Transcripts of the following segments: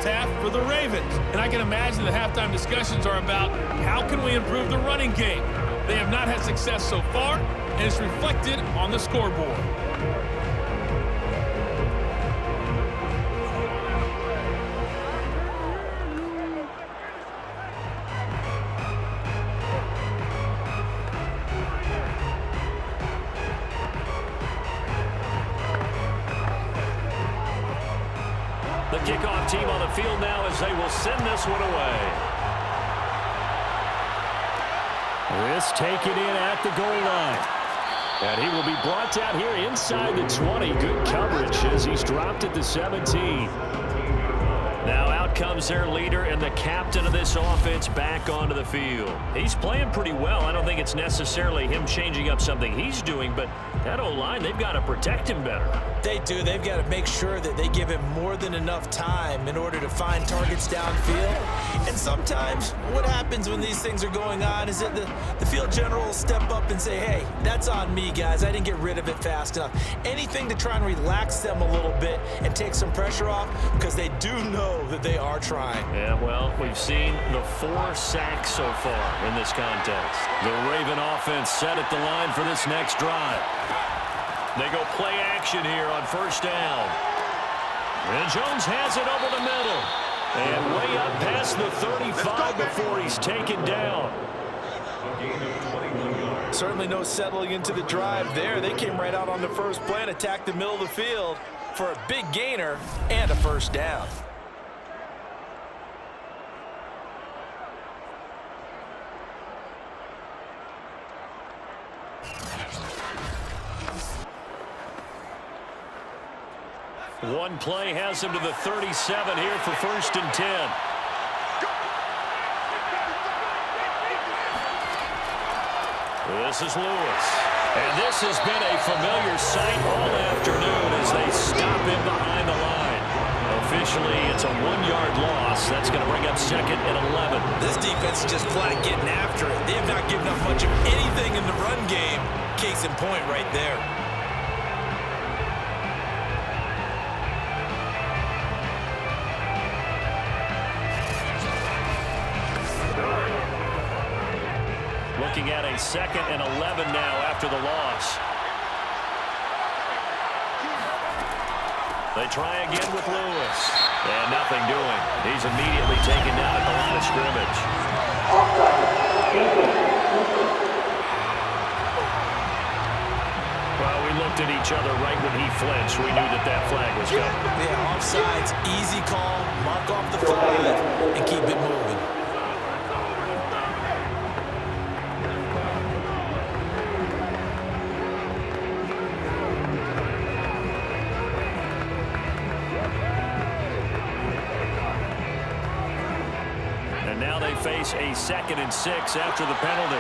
half for the Ravens. And I can imagine the halftime discussions are about how can we improve the running game. They have not had success so far, and it's reflected on the scoreboard. The kickoff team on the field now as they will send this one away. This taken in at the goal line. And he will be brought down here inside the 20. Good coverage as he's dropped at the 17. Now out comes their leader and the captain of this offense back onto the field. He's playing pretty well. I don't think it's necessarily him changing up something he's doing, but that O-line, they've got to protect him better. They do. They've got to make sure that they give him more than enough time in order to find targets downfield. And sometimes what happens when these things are going on is that the field general will step up and say, hey, that's on me, guys. I didn't get rid of it fast enough. Anything to try and relax them a little bit and take some pressure off because they do know that they are trying. Yeah, well, we've seen the 4 sacks so far in this contest. The Raven offense set at the line for this next drive. They go play action here on first down. And Jones has it over the middle. And way up past the 35 before he's taken down. Certainly no settling into the drive there. They came right out on the first play and attacked the middle of the field for a big gainer and a first down. One play has him to the 37 here for first and 10. This is Lewis. And this has been a familiar sight all afternoon as they stop him behind the line. Officially, it's a 1-yard loss. That's going to bring up second and 11. This defense is just flat getting after it. They have not given up much of anything in the run game. Case in point right there. Looking at a second and 11 now after the loss. They try again with Lewis. And nothing doing. He's immediately taken down at the line of scrimmage. Well, we looked at each other right when he flinched. We knew that flag was coming. Yeah, offsides, easy call, mark off the 5, and keep it moving. Face a 2nd and 6 after the penalty.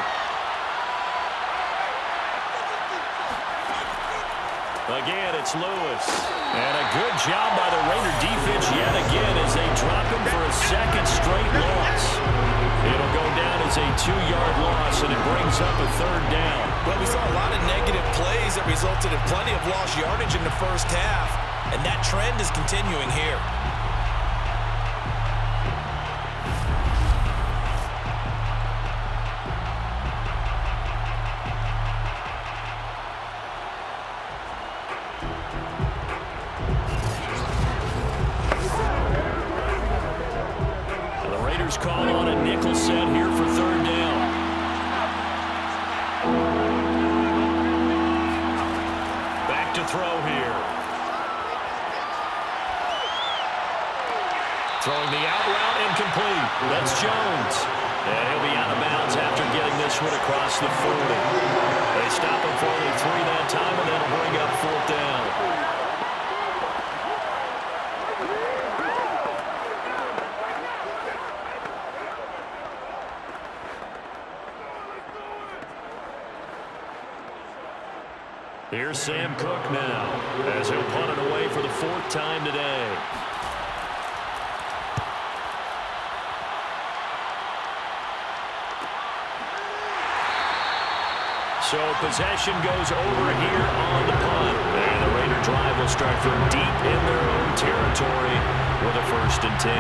Again, it's Lewis. And a good job by the Raider defense yet again as they drop him for a 2nd straight loss. It'll go down as a 2-yard loss, and it brings up a 3rd down. Well, we saw a lot of negative plays that resulted in plenty of lost yardage in the first half, and that trend is continuing here. Call on a nickel set here for 3rd down. Back to throw here. Throwing the out route incomplete. That's Jones. And he'll be out of bounds after getting this one across the 40. They stop him for only 3 that time, and that'll bring up 4th down. Here's Sam Cook now as he'll punt it away for the 4th time today. So possession goes over here on the punt. And the Raider drive will start from deep in their own territory with a 1st and 10.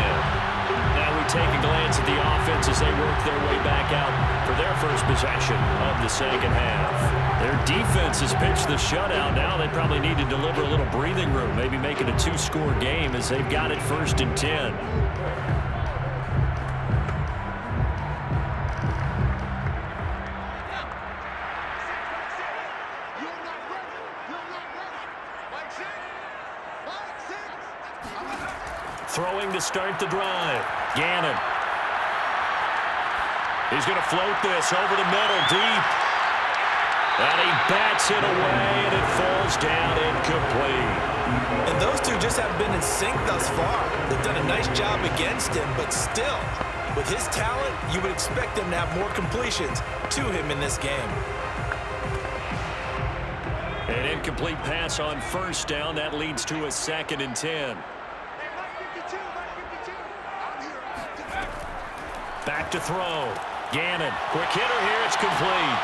Now we take a glance at the offense as they work their way back out for their first possession of the second half. Their defense has pitched the shutout. Now they probably need to deliver a little breathing room, maybe make it a 2-score game as they've got it 1st and 10. Throwing to start the drive. Gannon. He's going to float this over the middle, deep. And he bats it away, and it falls down incomplete. And those two just haven't been in sync thus far. They've done a nice job against him, but still, with his talent, you would expect him to have more completions to him in this game. An incomplete pass on 1st down. That leads to a 2nd and 10. Back to throw. Gannon. Quick hitter here. It's complete.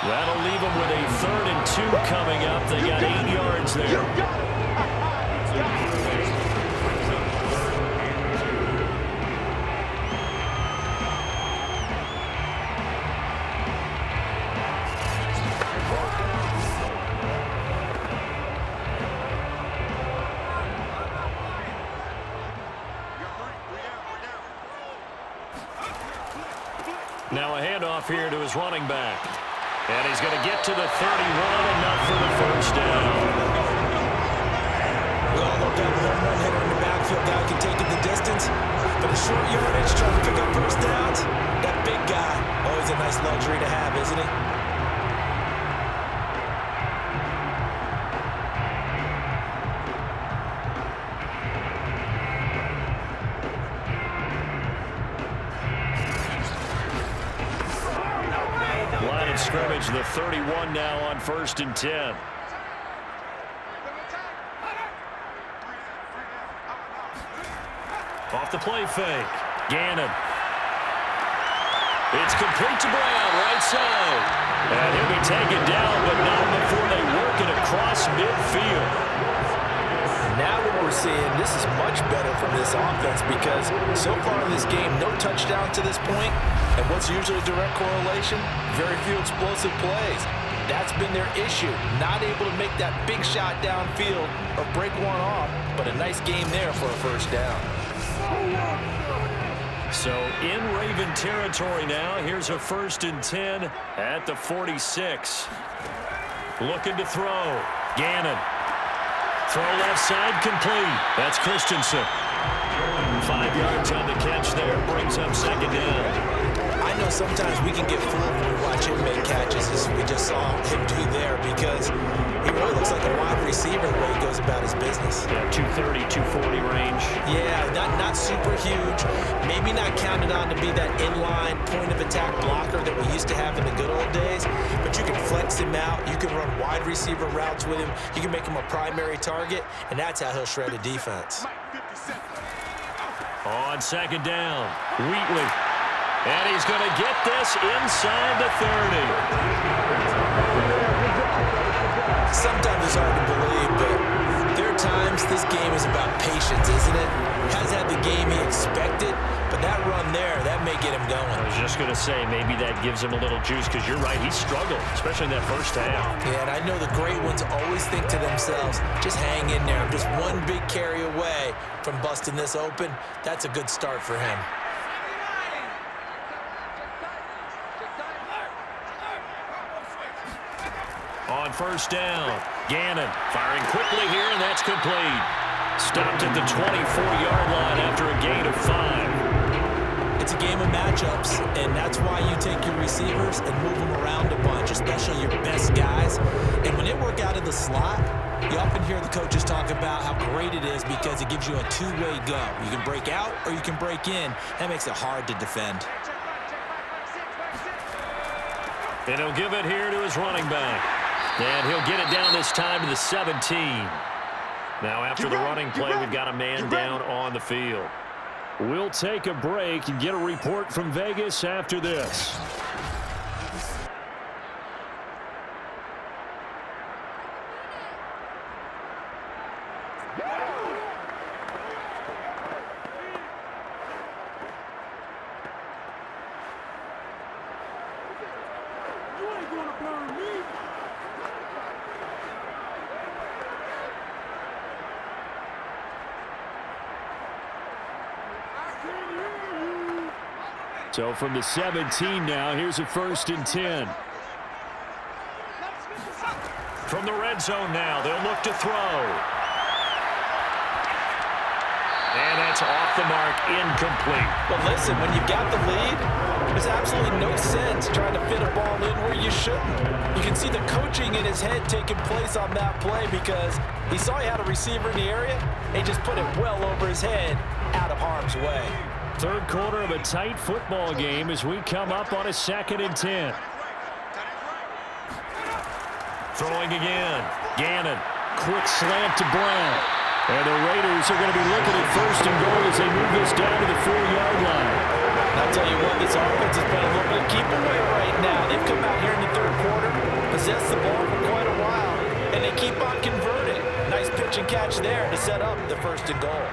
That'll leave them with a 3rd and 2 coming up. They got 8 yards there. Now a handoff here to his running back. And he's going to get to the 31, enough for the 1st down. We all look down the home run hitter in the backfield. Guy can take it the distance. But a short yardage trying to pick up 1st downs. That big guy, always a nice luxury to have, isn't he? Scrimmage, the 31 now on 1st and 10. Off the play fake. Gannon. It's complete to Brown, right side. And he'll be taken down, but not before they work it across midfield. Now what we're seeing, this is much better from this offense because so far in this game, no touchdown to this point. And what's usually a direct correlation? Very few explosive plays. That's been their issue. Not able to make that big shot downfield or break one off, but a nice game there for a 1st down. So in Raven territory now, here's a 1st and 10 at the 46. Looking to throw. Gannon. Throw left side, complete. That's Christensen. 5 yards on the catch there. Brings up 2nd down. I know sometimes we can get fooled when we watch him make catches, as we just saw him do there, because he really looks like a wide receiver the way he goes about his business. Yeah, 230, 240 range. Yeah, not super huge. Maybe not counted on to be that inline point-of-attack blocker that we used to have in the good old days, but you can flex him out. You can run wide receiver routes with him. You can make him a primary target, and that's how he'll shred a defense. On 2nd down, Wheatley. And he's going to get this inside the 30. Sometimes it's hard to believe, but there are times this game is about patience, isn't it? Has had the game he expected, but that run there, that may get him going. I was just going to say, maybe that gives him a little juice, because you're right, he struggled, especially in that 1st half. Yeah, and I know the great ones always think to themselves, just hang in there. I'm just one big carry away from busting this open. That's a good start for him. On 1st down, Gannon firing quickly here, and that's complete. Stopped at the 24-yard line after a gain of 5. It's a game of matchups, and that's why you take your receivers and move them around a bunch, especially your best guys. And when they work out of the slot, you often hear the coaches talk about how great it is because it gives you a two-way go. You can break out or you can break in. That makes it hard to defend. And he'll give it here to his running back. And he'll get it down this time to the 17. Now after the running play, we've got a man down on the field. We'll take a break and get a report from Vegas after this. So from the 17 now, here's a 1st and 10. From the red zone now, they'll look to throw. And that's off the mark, incomplete. But listen, when you've got the lead, there's absolutely no sense trying to fit a ball in where you shouldn't. You can see the coaching in his head taking place on that play because he saw he had a receiver in the area, and he just put it well over his head, out of harm's way. Third quarter of a tight football game as we come up on a 2nd and 10. Throwing again. Gannon. Quick slant to Brown. And the Raiders are going to be looking at 1st and goal as they move this down to the 4-yard line. I'll tell you what, this offense has been a little bit of keep away right now. They've come out here in the third quarter, possessed the ball for quite a while, and they keep on converting. Nice pitch and catch there to set up the 1st and goal.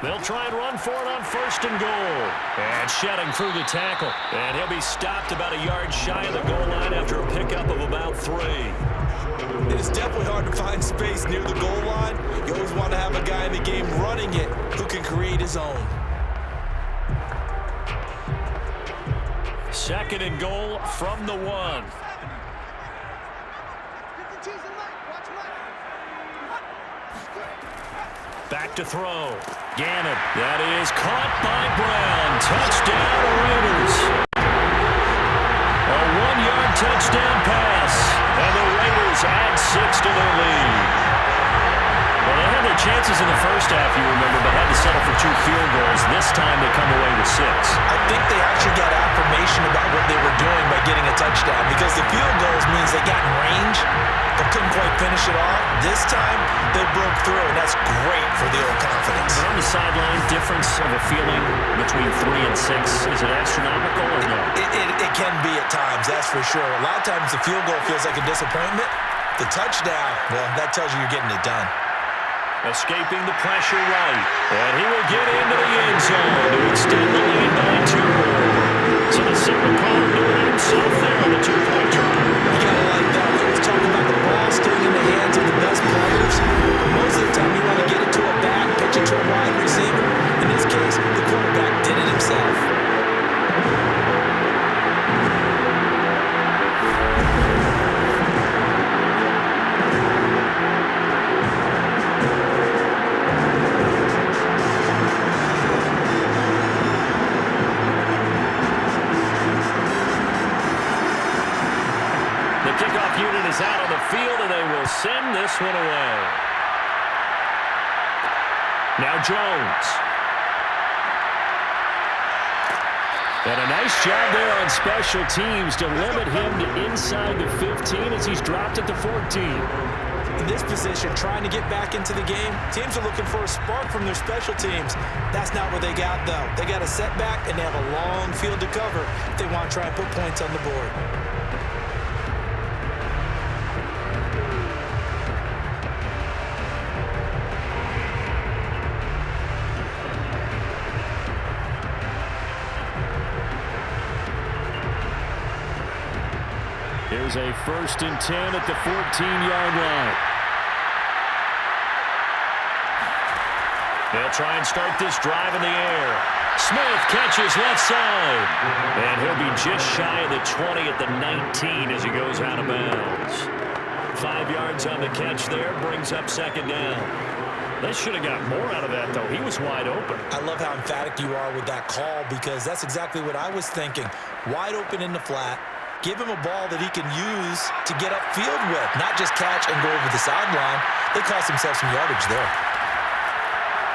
They'll try and run for it on 1st and goal. And shedding through the tackle. And he'll be stopped about a yard shy of the goal line after a pickup of about 3. It is definitely hard to find space near the goal line. You always want to have a guy in the game running it who can create his own. 2nd and goal from the 1. Back to throw. Gannon. That is caught by Brown. Touchdown, Raiders. A 1-yard touchdown pass. And the Raiders add 6 to their lead. Well, they had their chances in the first half, you remember, but had to settle for 2 field goals. This time they come away with 6. I think they actually got affirmation about what they were doing by getting a touchdown because the field goals means they got in range but couldn't quite finish it off. This time, they broke through, and that's great for the old confidence. But on the sideline, difference of a feeling between 3 and 6, is it astronomical or no? It can be at times, that's for sure. A lot of times the field goal feels like a disappointment. The touchdown, well, that tells you you're getting it done. Escaping the pressure right. And he will get into the end zone to extend the lead by 2 more. So the single call doing it himself there on the 2-point try. You gotta like that. We always talk about the ball staying in the hands of the best players. But most of the time you want to get it to a back, pitch it to a wide receiver. In this case, the quarterback did it himself. Unit is out on the field, and they will send this one away. Now Jones. And a nice job there on special teams to limit him to inside the 15 as he's dropped at the 14. In this position, trying to get back into the game, teams are looking for a spark from their special teams. That's not what they got, though. They got a setback, and they have a long field to cover if they want to try and put points on the board. Here's a 1st and 10 at the 14-yard line. They'll try and start this drive in the air. Smith catches left side. And he'll be just shy of the 20 at the 19 as he goes out of bounds. 5 yards on the catch there, brings up 2nd down. They should have got more out of that, though. He was wide open. I love how emphatic you are with that call because that's exactly what I was thinking. Wide open in the flat. Give him a ball that he can use to get upfield with, not just catch and go over the sideline. They cost themselves some yardage there.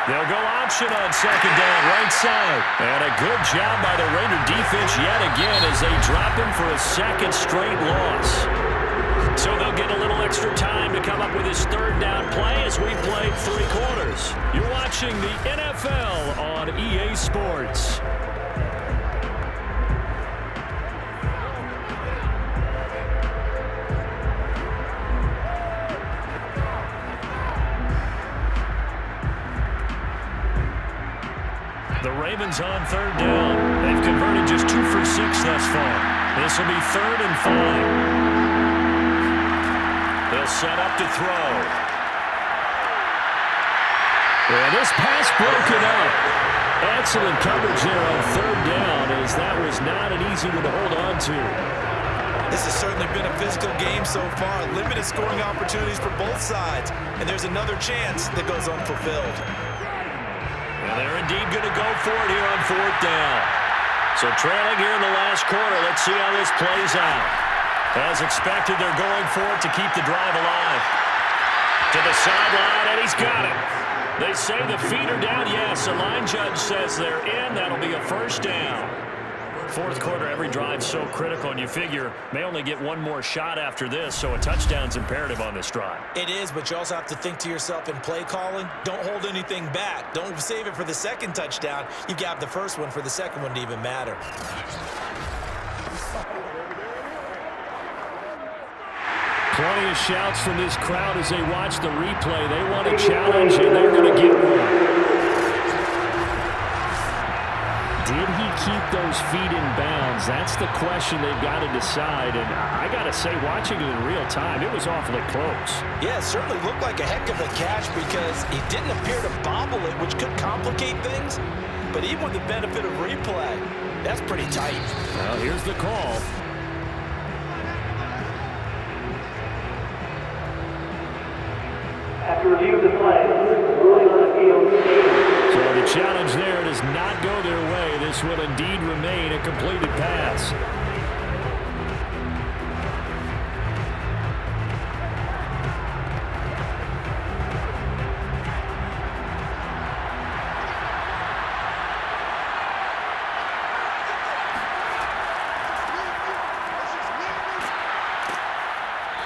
They'll go option on 2nd down, right side. And a good job by the Raider defense yet again as they drop him for a 2nd straight loss. So they'll get a little extra time to come up with his 3rd down play as we played 3 quarters. You're watching the NFL on EA Sports. The Ravens on 3rd down. They've converted just 2 for 6 thus far. This will be 3rd and 5. They'll set up to throw. And this pass broken up. Excellent coverage there on third down, as that was not an easy one to hold on to. This has certainly been a physical game so far. Limited scoring opportunities for both sides. And there's another chance that goes unfulfilled. And they're indeed going to go for it here on fourth down. So trailing here in the last quarter, let's see how this plays out. As expected, they're going for it to keep the drive alive. To the sideline, and he's got it. They say the feet are down. Yes, the line judge says they're in. That'll be a first down. Fourth quarter, every drive's so critical, and you figure may only get one more shot after this, so a touchdown's imperative on this drive. It is, but you also have to think to yourself in play calling, don't hold anything back. Don't save it for the second touchdown. You got the first one for the second one to even matter. Plenty of shouts from this crowd as they watch the replay. They want a challenge, and they're going to get one. Did he keep those feet in bounds? That's the question they've got to decide. And I got to say, watching it in real time, it was awfully close. Yeah, it certainly looked like a heck of a catch because he didn't appear to bobble it, which could complicate things. But even with the benefit of replay, that's pretty tight. Well, here's the call. After review of the play, ruling on the field. So the challenge there does not go their way. This will indeed remain a completed pass.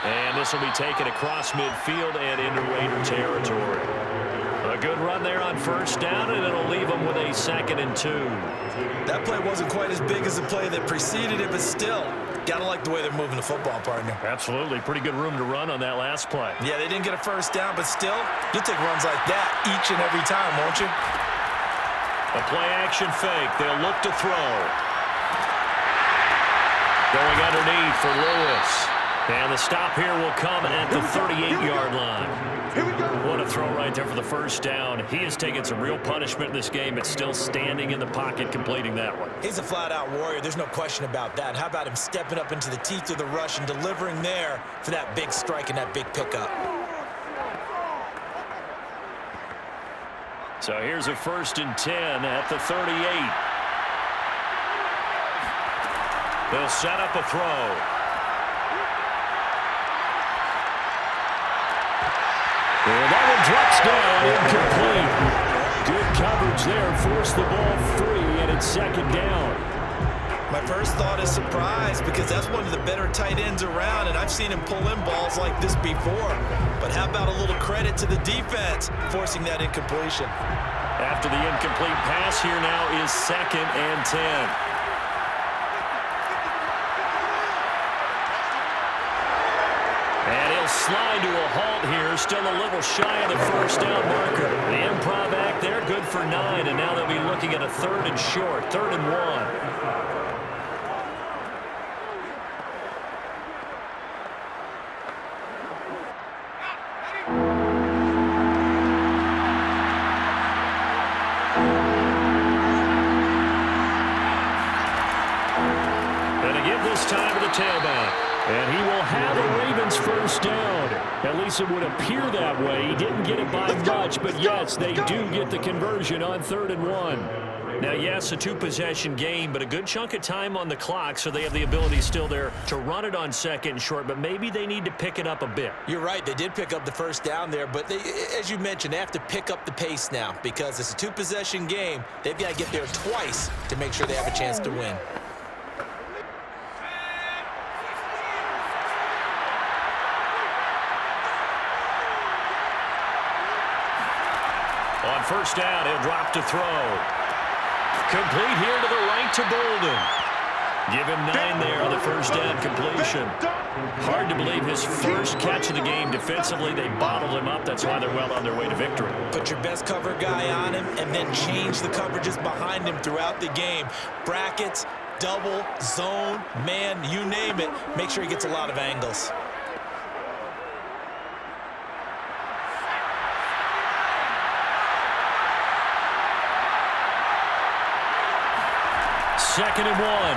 And this will be taken across midfield and into Raider territory. A good run there on first down, and it'll leave them with a 2nd and 2. That play wasn't quite as big as the play that preceded it, but still, gotta like the way they're moving the football, partner. Absolutely. Pretty good room to run on that last play. Yeah, they didn't get a first down, but still, you'll take runs like that each and every time, won't you? A play-action fake. They'll look to throw. Going underneath for Lewis. And the stop here will come at the 38-yard line. What a throw right there for the first down. He has taken some real punishment in this game, but still standing in the pocket completing that one. He's a flat-out warrior. There's no question about that. How about him stepping up into the teeth of the rush and delivering there for that big strike and that big pickup? So here's a 1st and 10 at the 38. They'll set up a throw. And that one drops down, incomplete. Good coverage there, forced the ball free, and it's 2nd down. My first thought is surprise because that's one of the better tight ends around, and I've seen him pull in balls like this before. But how about a little credit to the defense forcing that incompletion? After the incomplete pass, here now is 2nd and 10. And he'll slide to a halt here, still a little shy of the first down marker. The improv act there, good for 9, and now they'll be looking at a 3rd and short, 3rd and 1. And to give this time to the tailback. And he will have a Ravens first down. At least it would appear that way. He didn't get it by much, but yes, they do get the conversion on 3rd and 1. Now, yes, a 2-possession game, but a good chunk of time on the clock, so they have the ability still there to run it on 2nd and short, but maybe they need to pick it up a bit. You're right. They did pick up the first down there, but they, as you mentioned, they have to pick up the pace now because it's a 2-possession game. They've got to get there twice to make sure they have a chance to win. On first down, he'll drop to throw. Complete here to the right to Bolden. Give him 9 there on the first down completion. Hard to believe his first catch of the game defensively. They bottled him up. That's why they're well on their way to victory. Put your best cover guy on him and then change the coverages behind him throughout the game. Brackets, double, zone, man, you name it. Make sure he gets a lot of angles. 2nd and 1.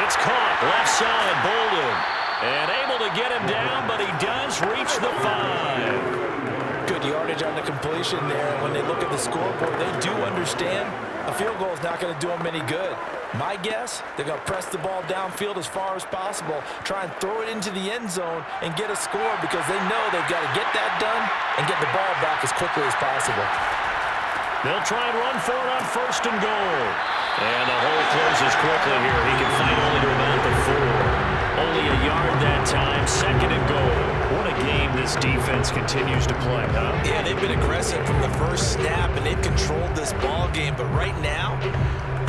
It's caught left side, Bolden. And able to get him down, but he does reach the 5. Good yardage on the completion there. When they look at the scoreboard, they do understand a field goal is not going to do them any good. My guess, they're going to press the ball downfield as far as possible, try and throw it into the end zone and get a score because they know they've got to get that done and get the ball back as quickly as possible. They'll try and run for it on 1st and goal. And the hole closes quickly here. He can fight only to about the 4. Only a yard that time, 2nd and goal. What a game this defense continues to play, huh? Yeah, they've been aggressive from the first snap, and they've controlled this ball game. But right now,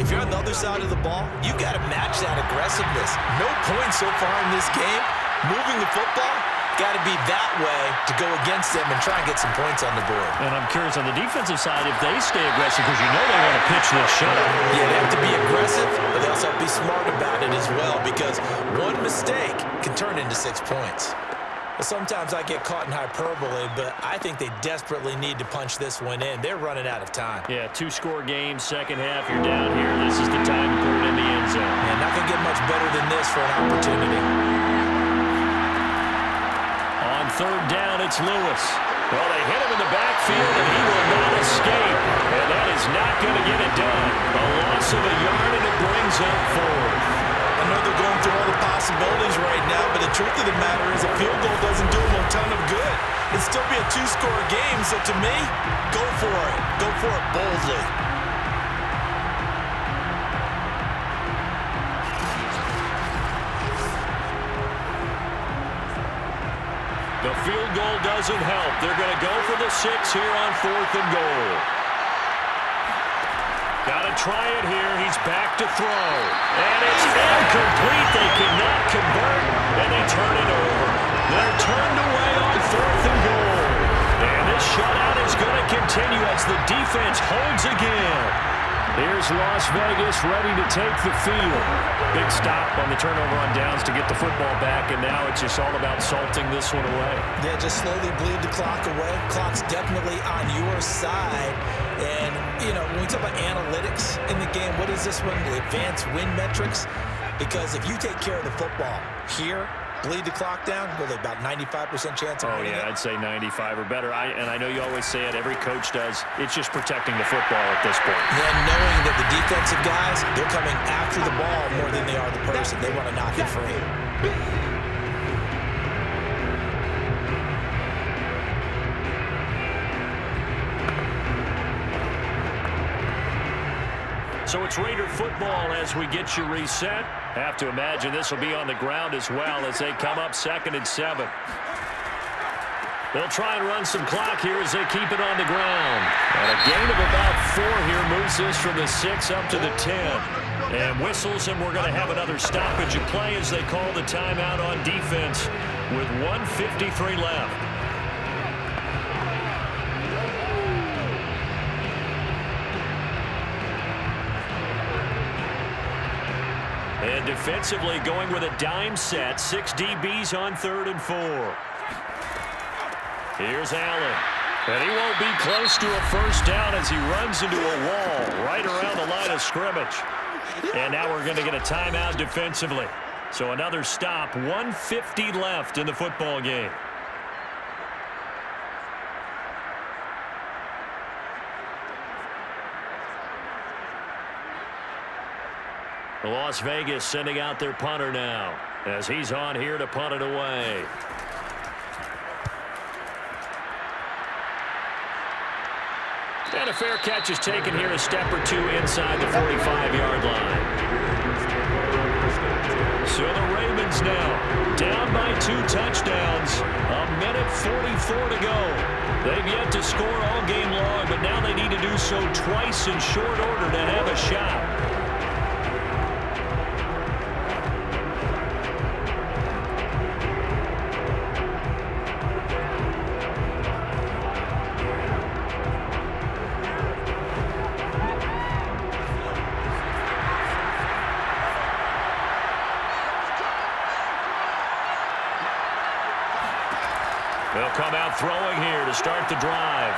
if you're on the other side of the ball, you've got to match that aggressiveness. No points so far in this game. Moving the football, got to be that way to go against them and try and get some points on the board. And I'm curious on the defensive side if they stay aggressive because you know they want to pitch this shutout. Yeah, they have to be aggressive, but they also have to be smart about it as well because one mistake can turn into 6 points. Well, sometimes I get caught in hyperbole, but I think they desperately need to punch this one in. They're running out of time. Yeah, 2-score game, second half, you're down here. This is the time to put it in the end zone. And not going to get much better than this for an opportunity. On 3rd down, it's Lewis. Well, they hit him in the backfield, and he will not escape. And that is not going to get it done. A loss of a yard, and it brings up 4th. I know they're going through all the possibilities right now, but the truth of the matter is a field goal doesn't do them a ton of good. It'd still be a 2-score game, so to me, go for it. Go for it boldly. The field goal doesn't help. They're going to go for the 6 here on 4th and goal. Got to try it here. He's back to throw. And it's incomplete. They cannot convert, and they turn it over. They're turned away on 4th and goal. And this shutout is going to continue as the defense holds again. Here's Las Vegas ready to take the field. Big stop on the turnover on downs to get the football back, and now it's just all about salting this one away. Yeah, just slowly bleed the clock away. Clock's definitely on your side. And, you know, when we talk about analytics in the game, what is this one? The advanced win metrics? Because if you take care of the football here, bleed the clock down, with about 95% chance of winning it. I'd say 95 or better. And I know you always say it, every coach does. It's just protecting the football at this point. Then knowing that the defensive guys, they're coming after the ball more than they are the person. They want to knock it free. So it's Raider football as we get you reset. Have to imagine this will be on the ground as well as they come up 2nd and 7. They'll try and run some clock here as they keep it on the ground. And a gain of about 4 here moves this from the 6 up to the 10. And whistles, and we're going to have another stoppage of play as they call the timeout on defense with 1:53 left. And defensively going with a dime set. 6 DBs on 3rd and 4. Here's Allen. And he won't be close to a first down as he runs into a wall right around the line of scrimmage. And now we're going to get a timeout defensively. So another stop. 1:50 left in the football game. Las Vegas sending out their punter now as he's on here to punt it away. And a fair catch is taken here, a step or two inside the 45-yard line. So the Ravens now down by 2 touchdowns. 1:44 to go. They've yet to score all game long, but now they need to do so twice in short order to have a shot. They'll come out throwing here to start the drive.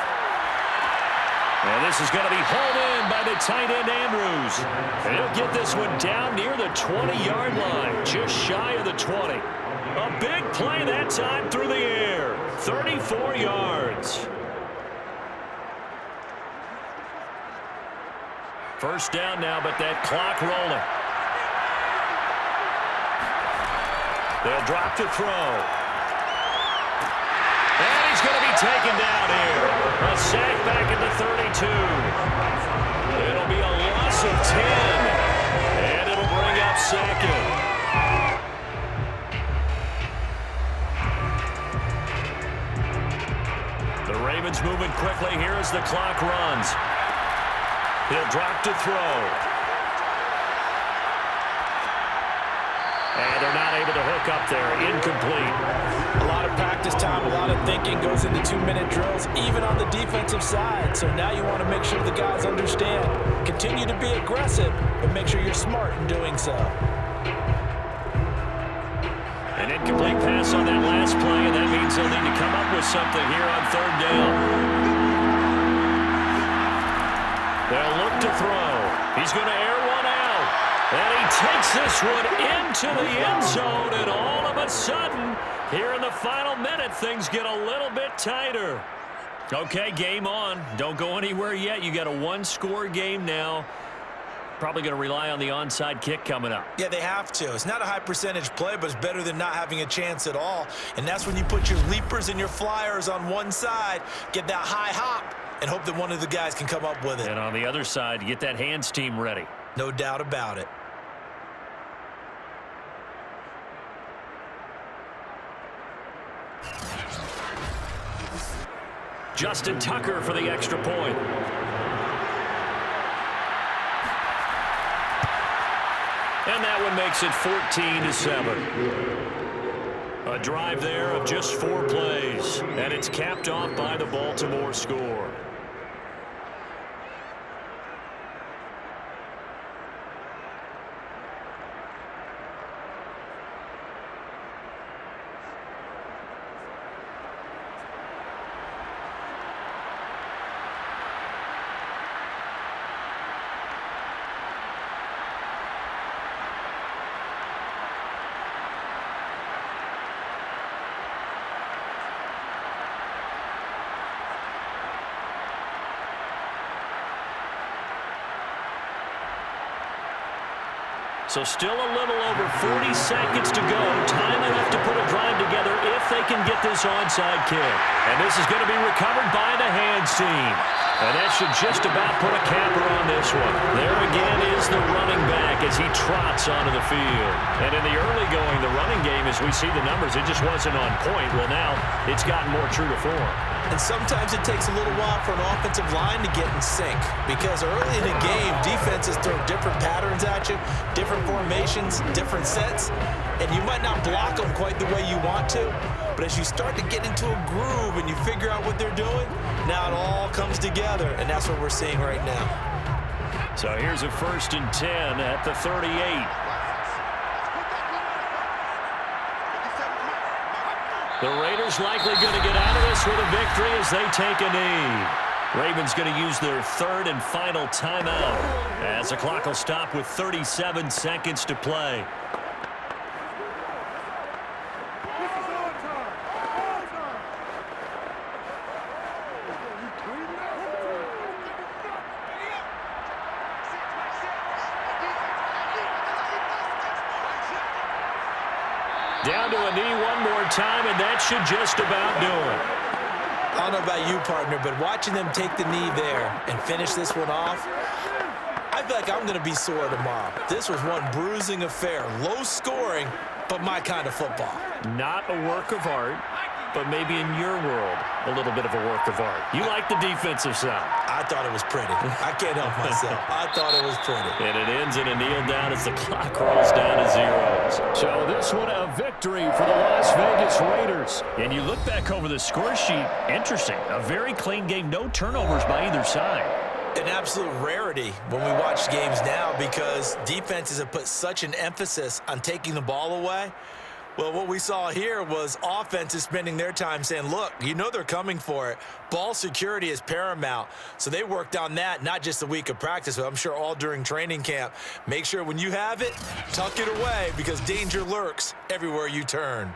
And this is going to be hauled in by the tight end, Andrews. And he'll get this one down near the 20-yard line, just shy of the 20. A big play that time through the air, 34 yards. First down now, but that clock rolling. They'll drop to throw. And he's going to be taken down here. A sack back at the 32. It'll be a loss of 10. And it'll bring up second. The Ravens moving quickly here as the clock runs. He'll drop to throw. And they're not able to hook up there. Incomplete. A lot of practice time, a lot of thinking goes into 2-minute drills, even on the defensive side. So now you want to make sure the guys understand. Continue to be aggressive, but make sure you're smart in doing so. An incomplete pass on that last play, and that means they'll need to come up with something here on third down. They'll look to throw. He's going to air one out. And he takes this one into the end zone, and all of a sudden, here in the final minute, things get a little bit tighter. Okay, game on. Don't go anywhere yet. You got a one-score game now. Probably going to rely on the onside kick coming up. Yeah, they have to. It's not a high percentage play, but it's better than not having a chance at all. And that's when you put your leapers and your flyers on one side, get that high hop, and hope that one of the guys can come up with it. And on the other side, get that hands team ready. No doubt about it. Justin Tucker for the extra point. And that one makes it 14-7. A drive there of just 4 plays. And it's capped off by the Baltimore score. So still a little over 40 seconds to go. Time enough to put a drive together if they can get this onside kick. And this is going to be recovered by the hands team. And that should just about put a capper on this one. There again is the running back as he trots onto the field. And in the early going, the running game, as we see the numbers, it just wasn't on point. Well, now it's gotten more true to form. And sometimes it takes a little while for an offensive line to get in sync, because early in the game, defenses throw different patterns at you, different formations, different sets, and you might not block them quite the way you want to, but as you start to get into a groove and you figure out what they're doing, now it all comes together, and that's what we're seeing right now. So here's a 1st and 10 at the 38. The Raiders likely going to get out of this with a victory as they take a knee. Ravens going to use their 3rd and final timeout as the clock will stop with 37 seconds to play. Down to a knee one more time, and that should just about do it. I don't know about you, partner, but watching them take the knee there and finish this one off, I feel like I'm going to be sore tomorrow. This was one bruising affair. Low scoring, but my kind of football. Not a work of art, but maybe in your world, a little bit of a work of art. You like the defensive side. I thought it was pretty. I can't help myself. I thought it was pretty. And it ends in a kneel down as the clock rolls down to zeros. So this one a victory for the Las Vegas Raiders. And you look back over the score sheet, interesting. A very clean game, no turnovers by either side. An absolute rarity when we watch games now, because defenses have put such an emphasis on taking the ball away. Well, what we saw here was offense is spending their time saying, look, you know they're coming for it. Ball security is paramount. So they worked on that, not just a week of practice, but I'm sure all during training camp. Make sure when you have it, tuck it away because danger lurks everywhere you turn.